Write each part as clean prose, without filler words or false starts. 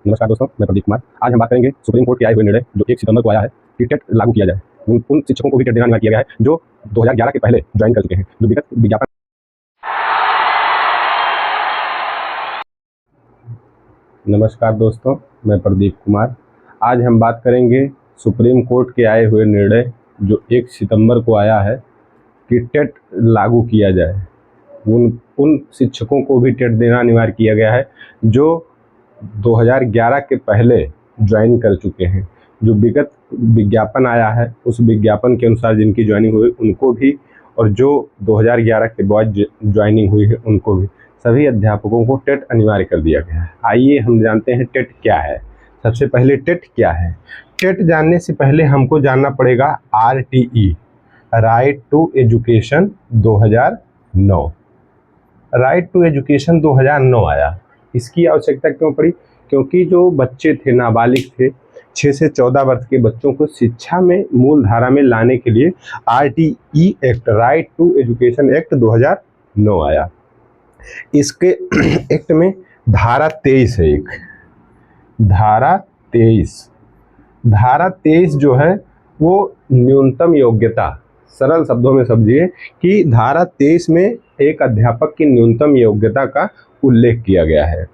नमस्कार दोस्तों, मैं प्रदीप कुमार। आज हम बात करेंगे सुप्रीम कोर्ट के आए हुए निर्णय जो 1 सितंबर को आया है कि टेट लागू किया जाए। उन शिक्षकों को भी टेट देना अनिवार्य किया गया है जो 2011 के पहले ज्वाइन कर चुके हैं, जो विगत विज्ञापन। नमस्कार दोस्तों, मैं प्रदीप कुमार। आज हम बात करेंगे सुप्रीम कोर्ट के आए हुए निर्णय जो 1 सितंबर को आया है कि टेट लागू किया जाए। उन शिक्षकों को भी टेट देना अनिवार्य किया गया है जो 2011 के पहले ज्वाइन कर चुके हैं। जो विगत विज्ञापन आया है उस विज्ञापन के अनुसार जिनकी ज्वाइनिंग हुई उनको भी, और जो 2011 के बाद ज्वाइनिंग हुई है उनको भी, सभी अध्यापकों को टेट अनिवार्य कर दिया गया है। आइए हम जानते हैं टेट क्या है। सबसे पहले टेट क्या है। टेट जानने से पहले हमको जानना पड़ेगा RTE, right to education 2009। Right to education 2009 आया। इसकी आवश्यकता क्यों पड़ी? क्योंकि जो बच्चे थे, नाबालिग थे, 6 से 14 वर्ष के बच्चों को शिक्षा में मूल धारा में लाने के लिए RTE act, right to education act 2009 आया। इसके एक्ट में धारा 23 है। एक धारा 23 जो है वो न्यूनतम योग्यता, सरल शब्दों में समझिए कि धारा 23 में एक अध्यापक की न्यूनतम योग्यता का उल्लेख किया गया है।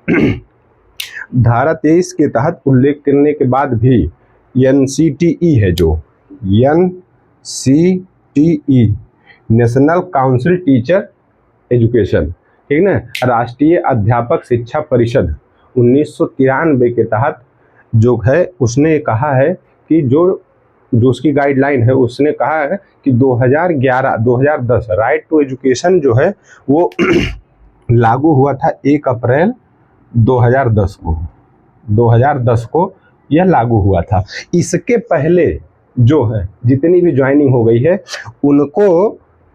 धारा 23 के तहत उल्लेख करने के बाद भी NCTE है, जो NCTE, national council teacher education, ठीक ना, राष्ट्रीय अध्यापक शिक्षा परिषद 1993 के तहत जो है उसने कहा है कि जो उसकी गाइडलाइन है, उसने कहा है कि 2011-2010 राइट टू एजुकेशन जो है वो लागू हुआ था 1 अप्रैल 2010 को यह लागू हुआ था। इसके पहले जो है जितनी भी ज्वाइनिंग हो गई है उनको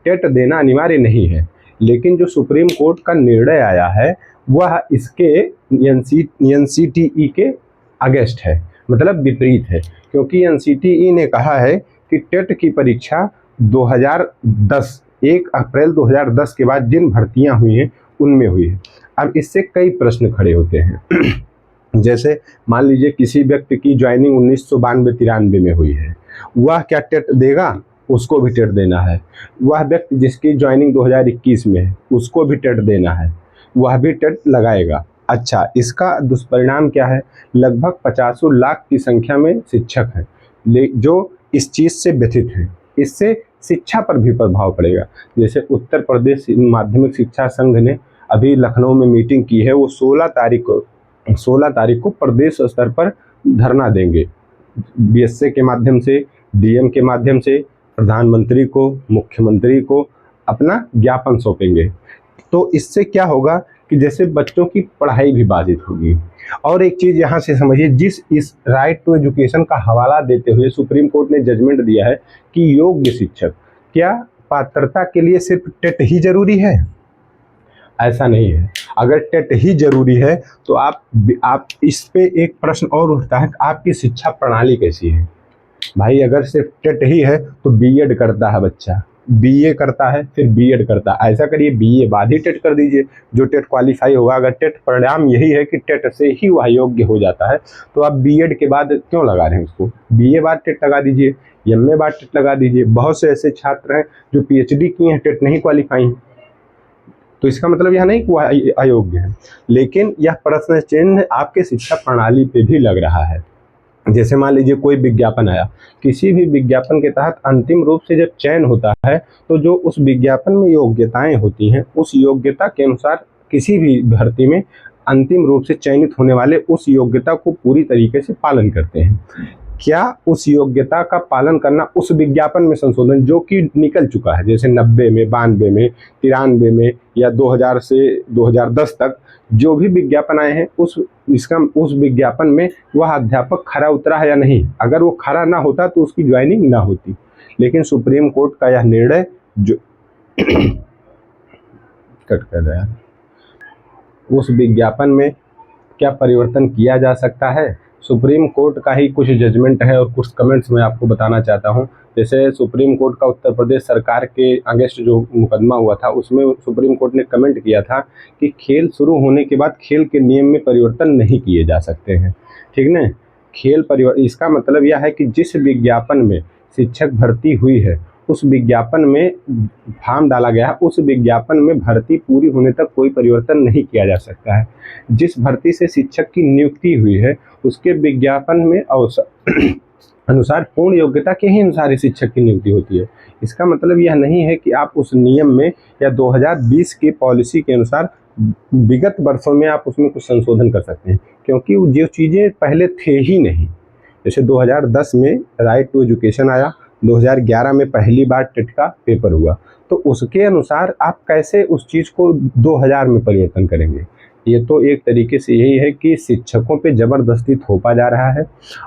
टेट देना अनिवार्य नहीं है, लेकिन जो सुप्रीम कोर्ट का निर्णय आया है वह इसके NCTE के अगेंस्ट है, मतलब विपरीत है। क्योंकि NCTE ने कहा है कि टेट की परीक्षा 1 अप्रैल 2010 के बाद जिन भर्तियां हुई हैं उनमें हुई है। अब इससे कई प्रश्न खड़े होते हैं। जैसे मान लीजिए किसी व्यक्ति की ज्वाइनिंग 1992-93 में हुई है, वह क्या टेट देगा? उसको भी टेट देना है। वह व्यक्ति जिसकी ज्वाइनिंग 2021 में है उसको भी टेट देना है, वह भी टेट लगाएगा। अच्छा, इसका दुष्परिणाम क्या है? लगभग 50 लाख की संख्या में शिक्षक हैं जो इस चीज़ से व्यथित हैं। इससे शिक्षा पर भी प्रभाव पड़ेगा। जैसे उत्तर प्रदेश माध्यमिक शिक्षा संघ ने अभी लखनऊ में मीटिंग की है, वो 16 तारीख को प्रदेश स्तर पर धरना देंगे। BSA के माध्यम से, DM के माध्यम से प्रधानमंत्री को, मुख्यमंत्री को अपना ज्ञापन सौंपेंगे। तो इससे क्या होगा कि जैसे बच्चों की पढ़ाई भी बाधित होगी। और एक चीज़ यहाँ से समझिए, इस राइट टू एजुकेशन का हवाला देते हुए सुप्रीम कोर्ट ने जजमेंट दिया है कि योग्य शिक्षक, क्या पात्रता के लिए सिर्फ टेट ही जरूरी है? ऐसा नहीं है। अगर टेट ही जरूरी है तो आप इस पे एक प्रश्न और उठता है कि आपकी शिक्षा प्रणाली कैसी है। भाई अगर सिर्फ टेट ही है तो B.Ed करता है बच्चा, BA करता है, फिर B.Ed करता है। ऐसा करिए BA बाद ही टेट कर दीजिए, जो टेट क्वालिफाई होगा। अगर टेट परिणाम यही है कि टेट से ही वह योग्य हो जाता है तो आप B.Ed के बाद क्यों लगा रहे हैं उसको? BA बाद टेट लगा दीजिए, MA बाद टेट लगा दीजिए। बहुत से ऐसे छात्र हैं जो PhD किए हैं, टेट नहीं क्वालिफाई हैं। तो इसका मतलब यह नहीं कि वह अयोग्य है, लेकिन यह प्रश्न चिन्ह आपके शिक्षा प्रणाली पे भी लग रहा है। जैसे मान लीजिए कोई विज्ञापन आया, किसी भी विज्ञापन के तहत अंतिम रूप से जब चयन होता है तो जो उस विज्ञापन में योग्यताएं होती हैं, उस योग्यता के अनुसार किसी भी भर्ती में अंतिम रूप से चयनित होने वाले उस योग्यता को पूरी तरीके से पालन करते हैं। क्या उस योग्यता का पालन करना उस विज्ञापन में संशोधन जो कि निकल चुका है, जैसे 90 में, 92 में, 93 में या 2000 से 2010 तक जो भी विज्ञापन आए हैं, उस विज्ञापन में वह अध्यापक खरा उतरा है या नहीं? अगर वो खरा ना होता तो उसकी ज्वाइनिंग ना होती। लेकिन सुप्रीम कोर्ट का यह निर्णय जो कट कर रहा है, उस विज्ञापन में क्या परिवर्तन किया जा सकता है? सुप्रीम कोर्ट का ही कुछ जजमेंट है और कुछ कमेंट्स मैं आपको बताना चाहता हूं। जैसे सुप्रीम कोर्ट का उत्तर प्रदेश सरकार के अगेंस्ट जो मुकदमा हुआ था उसमें सुप्रीम कोर्ट ने कमेंट किया था कि खेल शुरू होने के बाद खेल के नियम में परिवर्तन नहीं किए जा सकते हैं। ठीक ना। खेल परिवर्तन, इसका मतलब यह है कि जिस विज्ञापन में शिक्षक भर्ती हुई है, उस विज्ञापन में फॉर्म डाला गया है, उस विज्ञापन में भर्ती पूरी होने तक कोई परिवर्तन नहीं किया जा सकता है। जिस भर्ती से शिक्षक की नियुक्ति हुई है, उसके विज्ञापन में अवसर अनुसार पूर्ण योग्यता के ही अनुसार ही शिक्षक की नियुक्ति होती है। इसका मतलब यह नहीं है कि आप उस नियम में या 2020 की पॉलिसी के अनुसार विगत वर्षों में आप उसमें कुछ संशोधन कर सकते हैं, क्योंकि वो जो चीज़ें पहले थे ही नहीं। जैसे 2010 में राइट टू एजुकेशन आया, 2011 में पहली बार टेट का पेपर हुआ, तो उसके अनुसार आप कैसे उस चीज़ को 2000 में परिवर्तन करेंगे। ये तो एक तरीके से यही है कि शिक्षकों पे ज़बरदस्ती थोपा जा रहा है,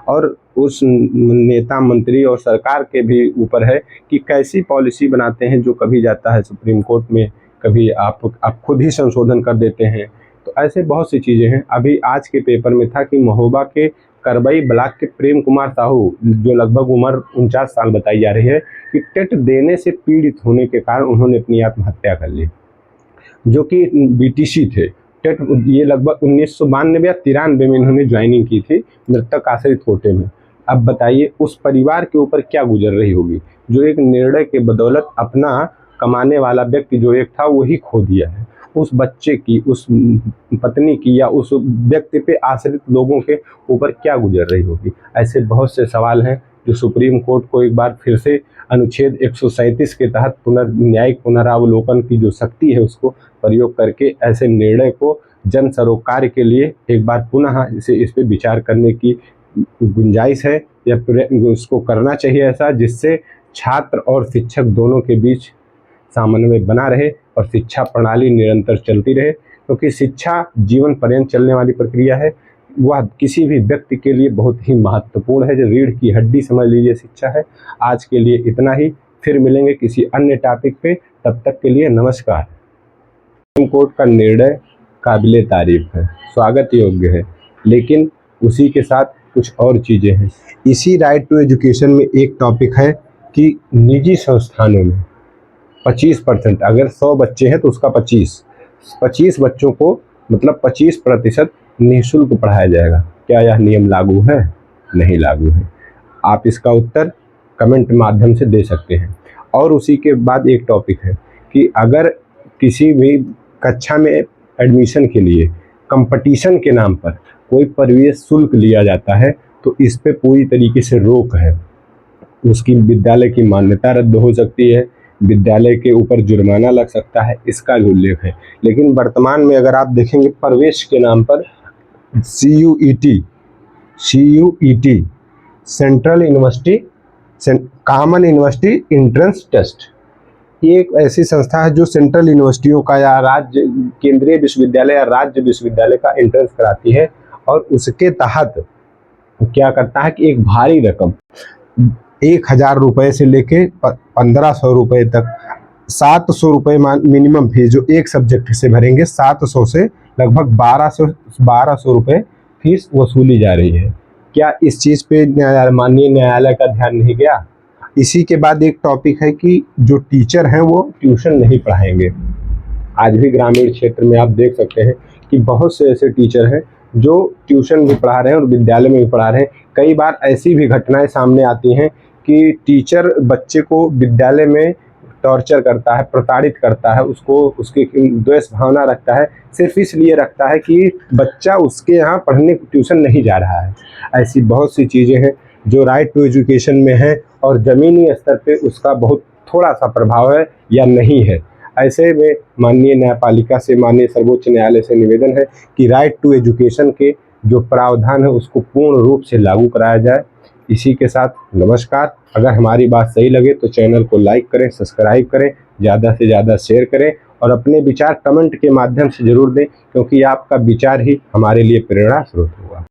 और उस नेता मंत्री और सरकार के भी ऊपर है कि कैसी पॉलिसी बनाते हैं, जो कभी जाता है सुप्रीम कोर्ट में, कभी आप खुद ही संशोधन कर देते हैं। तो ऐसे बहुत सी चीज़ें हैं। अभी आज के पेपर में था कि महोबा के करबई ब्लॉक के प्रेम कुमार साहू, जो लगभग उम्र 49 साल बताई जा रही है, कि टेट देने से पीड़ित होने के कारण उन्होंने अपनी आत्महत्या कर ली, जो कि बीटीसी थे। टेट ये लगभग 1992 या 93 में इन्होंने ज्वाइनिंग की थी, मृतक आश्रित कोटे में। अब बताइए उस परिवार के ऊपर क्या गुजर रही होगी, जो एक निर्णय के बदौलत अपना कमाने वाला व्यक्ति जो एक था वही खो दिया है। उस बच्चे की, उस पत्नी की, या उस व्यक्ति पे आश्रित लोगों के ऊपर क्या गुजर रही होगी। ऐसे बहुत से सवाल हैं जो सुप्रीम कोर्ट को एक बार फिर से अनुच्छेद 137 के तहत न्यायिक पुनरावलोकन की जो शक्ति है उसको प्रयोग करके ऐसे निर्णय को जन सरोकार के लिए एक बार पुनः इस पे विचार करने की गुंजाइश है, या उसको करना चाहिए ऐसा जिससे छात्र और शिक्षक दोनों के बीच समन्वय बना रहे और शिक्षा प्रणाली निरंतर चलती रहे, क्योंकि शिक्षा जीवन पर्यंत चलने वाली प्रक्रिया है। वह किसी भी व्यक्ति के लिए बहुत ही महत्वपूर्ण है, जो रीढ़ की हड्डी समझ लीजिए शिक्षा है। आज के लिए इतना ही, फिर मिलेंगे किसी अन्य टॉपिक पे, तब तक के लिए नमस्कार। सुप्रीम कोर्ट का निर्णय काबिले तारीफ है, स्वागत योग्य है, लेकिन उसी के साथ कुछ और चीज़ें हैं। इसी राइट टू एजुकेशन में एक टॉपिक है कि निजी संस्थानों में 25%, अगर 100 बच्चे हैं तो उसका 25 बच्चों को मतलब 25% निःशुल्क पढ़ाया जाएगा। क्या यह नियम लागू है? नहीं लागू है। आप इसका उत्तर कमेंट माध्यम से दे सकते हैं। और उसी के बाद एक टॉपिक है कि अगर किसी भी कक्षा में एडमिशन के लिए कंपटीशन के नाम पर कोई प्रवेश शुल्क लिया जाता है, तो इस पे पूरी तरीके से रोक है। उसकी विद्यालय की मान्यता रद्द हो सकती है, विद्यालय के ऊपर जुर्माना लग सकता है, इसका भी उल्लेख है। लेकिन वर्तमान में अगर आप देखेंगे, प्रवेश के नाम पर CUET central university common university entrance test, ये एक ऐसी संस्था है जो सेंट्रल यूनिवर्सिटियों का या राज्य केंद्रीय विश्वविद्यालय या राज्य विश्वविद्यालय का एंट्रेंस कराती है, और उसके तहत क्या करता है कि एक भारी रकम 1000 रुपये से लेके 1500 रुपये तक, 700 रुपये मिनिमम फीस जो एक सब्जेक्ट से भरेंगे, 700 से लगभग 1200 रुपये फीस वसूली जा रही है। क्या इस चीज़ पे माननीय न्यायालय का ध्यान नहीं गया? इसी के बाद एक टॉपिक है कि जो टीचर हैं वो ट्यूशन नहीं पढ़ाएंगे। आज भी ग्रामीण क्षेत्र में आप देख सकते हैं कि बहुत से ऐसे टीचर हैं जो ट्यूशन भी पढ़ा रहे हैं और विद्यालय में भी पढ़ा रहे हैं। कई बार ऐसी भी घटनाएं सामने आती हैं कि टीचर बच्चे को विद्यालय में टॉर्चर करता है, प्रताड़ित करता है, उसको उसकी द्वेष भावना रखता है, सिर्फ इसलिए रखता है कि बच्चा उसके यहाँ पढ़ने ट्यूशन नहीं जा रहा है। ऐसी बहुत सी चीज़ें हैं जो राइट टू एजुकेशन में है और ज़मीनी स्तर पे उसका बहुत थोड़ा सा प्रभाव है या नहीं है। ऐसे में माननीय न्यायपालिका से, माननीय सर्वोच्च न्यायालय से निवेदन है कि राइट टू एजुकेशन के जो प्रावधान है उसको पूर्ण रूप से लागू कराया जाए। इसी के साथ नमस्कार। अगर हमारी बात सही लगे तो चैनल को लाइक करें, सब्सक्राइब करें, ज़्यादा से ज़्यादा शेयर करें और अपने विचार कमेंट के माध्यम से ज़रूर दें, क्योंकि आपका विचार ही हमारे लिए प्रेरणा स्रोत होगा।